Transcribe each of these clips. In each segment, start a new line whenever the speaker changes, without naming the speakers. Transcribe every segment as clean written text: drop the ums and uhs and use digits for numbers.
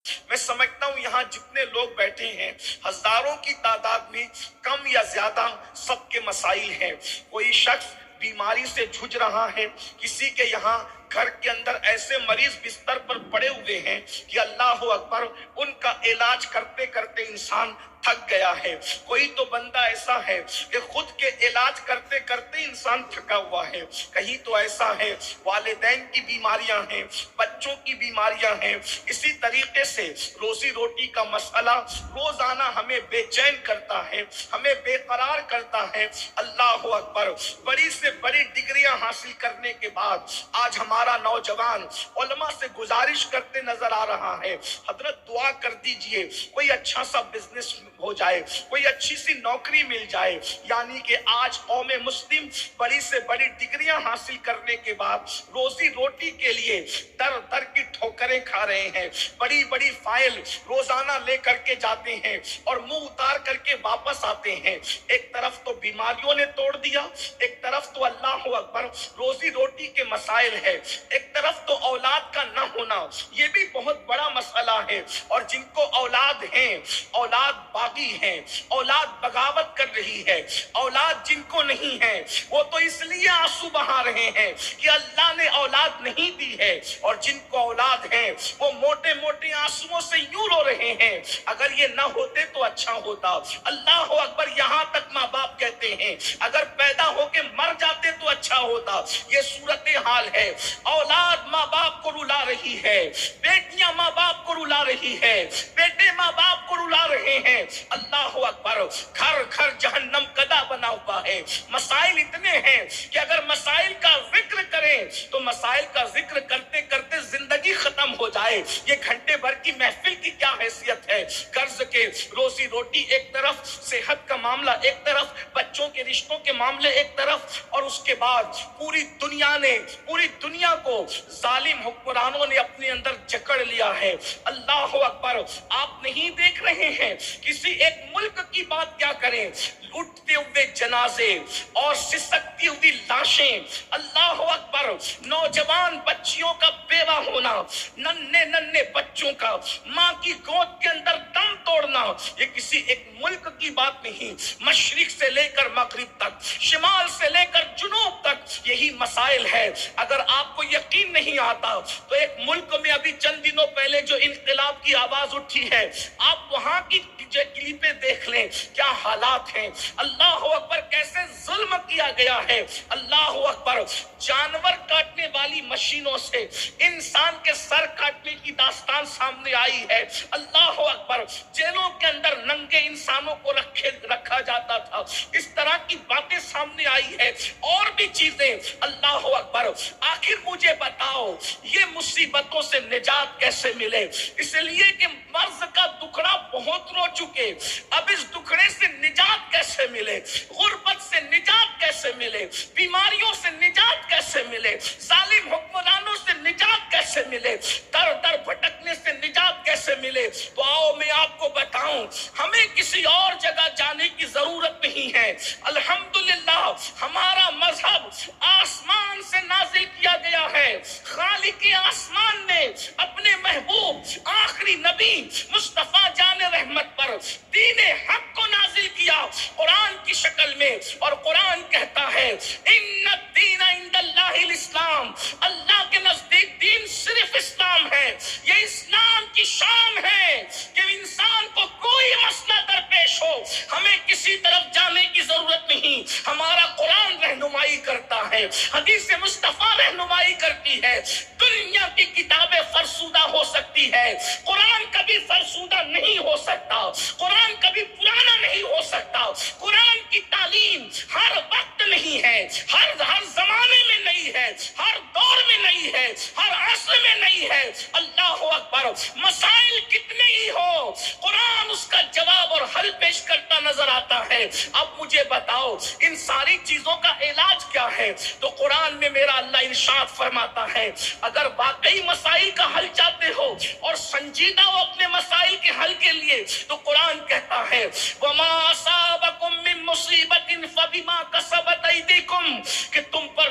میں سمجھتا ہوں یہاں جتنے لوگ بیٹھے ہیں ہزاروں کی تعداد میں کم یا زیادہ سب کے مسائل ہیں. کوئی شخص بیماری سے جھج رہا ہے، کسی کے یہاں گھر کے اندر ایسے مریض بستر پر پڑے ہوئے ہیں کہ اللہ اکبر ان کا علاج کرتے کرتے انسان تھک گیا ہے. کوئی تو بندہ ایسا ہے کہ خود کے علاج کرتے کرتے انسان تھکا ہوا ہے. کہیں تو ایسا ہے والدین کی بیماریاں ہیں، بچوں کی بیماریاں ہیں. اسی طریقے سے روزی روٹی کا مسئلہ روزانہ ہمیں بے چین کرتا ہے، ہمیں بے قرار کرتا ہے. اللہ اکبر، بڑی سے بڑی ڈگریاں حاصل کرنے کے بعد آج ہمارا نوجوان علماء سے گزارش کرتے نظر آ رہا ہے، حضرت دعا کر دیجئے کوئی اچھا سا بزنس ہو جائے، کوئی اچھی سی نوکری مل جائے. یعنی کہ آج قوم مسلم بڑی سے بڑی ڈگریاں حاصل کرنے کے بعد روزی روٹی کے لیے در در کی ٹھوکریں کھا رہے ہیں. بڑی بڑی فائل روزانہ لے کر کے جاتے ہیں اور منہ اتار کر کے واپس آتے ہیں. ایک طرف تو بیماریوں نے توڑ دیا، ایک طرف تو اللہ اکبر روزی روٹی کے مسائل ہے، ایک طرف تو اولاد کا نہ ہونا، یہ بھی بہت بڑا مسئلہ ہے. اور جن کو اولاد ہیں، اولاد باغی ہیں، اولاد بغاوت کر رہی ہے. اولاد جن کو نہیں ہے وہ تو اس لیے آنسو بہا رہے ہیں کہ اللہ نے اولاد نہیں دی ہے، اور جن کو اولاد ہے وہ موٹے موٹے آنسوؤں سے یوں رو رہے ہیں اگر یہ نہ ہوتے تو اچھا ہوتا. اللہ اکبر، یہاں تک ماں باپ کہتے ہیں اگر پیدا ہو کے مر جاتے تو اچھا ہوتا. یہ صورتحال ہے. اولاد ماں باپ کو رلا رہی ہے، بیٹیاں ماں باپ کو رلا رہی ہے، بیٹے ماں باپ کو رلا رہے ہیں. اللہ اکبر، گھر گھر جہنم کدا بنا ہوا ہے. مسائل اتنے ہیں کہ اگر مسائل کا ذکر کریں تو مسائل کا ذکر کرتے کرتے زندگی ختم ہو جائے. یہ گھنٹے بھر کی محفل کی کیا حیثیت ہے؟ قرض کے، روزی روٹی ایک طرف، صحت کا معاملہ ایک طرف، بچوں کے رشتوں کے معاملے ایک طرف، اور اس کے بعد پوری دنیا کو ظالم حکمرانوں نے اپنے اندر جکڑ لیا ہے. اللہ اکبر، آپ نہیں دیکھ رہے ہیں کسی ایک ملک کی بات کیا کریں، اٹھتے ہوئے جنازے اور سسکتی ہوئی لاشیں. اللہ اکبر، نوجوان بچیوں کا بیوہ ہونا، ننھے ننھے بچوں کا ماں کی گود کے اندر دم توڑنا، یہ کسی ایک ملک کی بات نہیں. مشرق سے لے کر مغرب تک، شمال سے لے کر جنوب تک یہی مسائل ہے. اگر آپ کو یقین نہیں آتا تو ایک ملک میں ابھی چند دنوں پہلے جو انقلاب کی آواز اٹھی ہے، آپ وہاں کی کلپیں دیکھ لیں، کیا حالات ہیں. اللہ اکبر، کیسے ظلم کیا گیا ہے. اللہ اکبر، جانور کاٹنے والی مشینوں سے انسان کے سر کاٹنے کی داستان سامنے آئی ہے. اللہ اکبر، جیلوں کے اندر ننگے انسانوں کو رکھا جاتا تھا. اس طرح کی باتیں سامنے آئی ہے، اور بھی چیزیں. اللہ اکبر، آخر مجھے بتاؤ یہ مصیبتوں سے نجات کیسے ملے؟ اس لیے کہ مرض کا دکھڑا بہت رو چکے، اب اس دکھڑے سے نجات کیسے ملے؟ غربت سے نجات کیسے ملے؟ بیماریوں سے نجات کیسے ملے؟ ظالم حکمرانوں سے نجات کیسے ملے؟ در در بھٹکنے سے نجات کیسے ملے؟ تو آؤ میں آپ کو بتاؤں، ہمیں کسی اور جگہ جانے کی ضرورت نہیں ہے. الحمدللہ ہمارا مذہب آسمان سے نازل کیا گیا ہے. خالق آسمان نے اپنے محبوب آخری نبی مصطفیٰ جان رحمت پر دین حق کو نازل کیا قرآن کی شکل میں، اور قرآن کہتا ہے ان الدین عند اللہ الاسلام، اللہ کے نزدیک دین صرف اسلام ہے. یہ اسلام کی شان ہے کہ انسان کو کوئی مسئلہ درپیش ہو ہمیں کسی طرف جانے کی ضرورت نہیں. ہمارا قرآن رہنمائی کرتا ہے، حدیث مصطفیٰ رہنمائی کرتی ہے. دنیا کی کتابیں فرسودہ ہو سکتی ہے، قرآن کبھی فرسودہ نہیں ہو سکتا، قرآن کبھی پرانا نہیں ہو سکتا. قرآن کی تعلیم ہر وقت نہیں ہے، ہر زمانے میں نہیں ہے، ہر دور میں نہیں ہے، ہر عصر میں نہیں ہے. اللہ اکبر، مسائل کتنے ہی ہو قرآن اس کا جواب اور حل پیش کرتا نظر آتا ہے. اب مجھے بتاؤ ان ساری چیزوں کا علاج کیا ہے؟ تو قرآن میں میرا اللہ ارشاد فرماتا ہے اگر واقعی مسائل کا حل چاہتے ہو اور سنجیدہ ہو اپنے مسائل کے حل کے لیے، تو قرآن کہتا ہے وَمَا أَصَابَكُم مِّن مُّصِيبَةٍ فَبِمَا كَسَبَتْ أَيْدِيكُمْ، کہ تم پر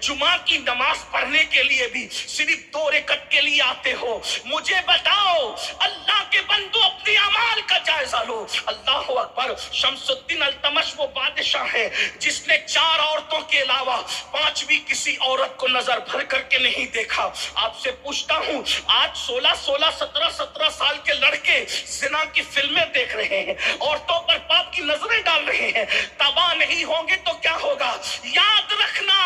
جمعہ کی نماز پڑھنے کے لیے بھی صرف 2 رکعت کے لیے آتے ہو. مجھے بتاؤ اللہ کے بندو اپنے اعمال کا جائزہ لو. اللہ اکبر. شمس الدین التمش وہ بادشاہ ہے جس نے 4 عورتوں کے علاوہ 5ویں کسی عورت کو نظر بھر کر کے نہیں دیکھا. آپ سے پوچھتا ہوں آج 16 17 سال کے لڑکے زنا کی فلمیں دیکھ رہے ہیں, عورتوں پر پاپ کی نظریں ڈال رہے ہیں, تباہ نہیں ہوں گے تو کیا ہوگا؟ یاد رکھنا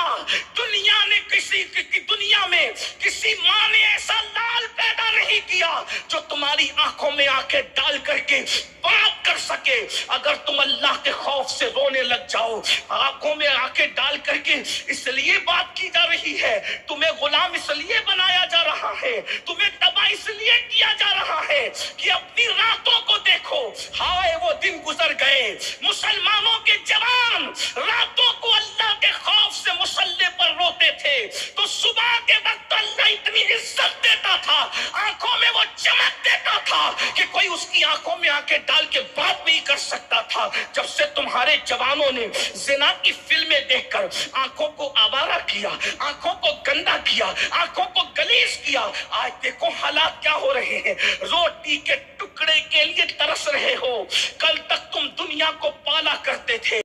دنیا میں کسی ماں نے ایسا لال پیدا نہیں کیا جو تمہاری آنکھوں میں آنکھیں ڈال کر کے بات کر سکے. اگر تم اللہ کے خوف سے رونے لگ جاؤ, آنکھوں میں آنکھیں ڈال کر کے اس لیے بات کی جا رہی ہے, تمہیں غلام اس لیے بنایا جا رہا ہے, تمہیں تباہ اس لیے کیا جا رہا ہے کہ اپنی راتوں کو دیکھو. ہائے وہ دن گزر گئے مسلمانوں کے جوان راتوں کو اللہ کے خوف سے مسلح پر روتے تھے تو صبح کے وقت اللہ اتنی عزت دیتا تھا, آنکھوں میں وہ چمک دیتا تھا کہ کوئی اس کی آنکھوں میں آنکھیں ڈال کے بات نہیں کر سکتا تھا. جب سے تمہارے جوانوں نے زنا کی فلمیں دیکھ کر آنکھوں کو آوارہ کیا, آنکھوں کو گندا کیا, آنکھوں کو گلیز کیا, آج دیکھو حالات کیا ہو رہے ہیں. روٹی کے ٹکڑے کے لیے ترس رہے ہو. کل تک تم دنیا کو پالا کرتے تھے.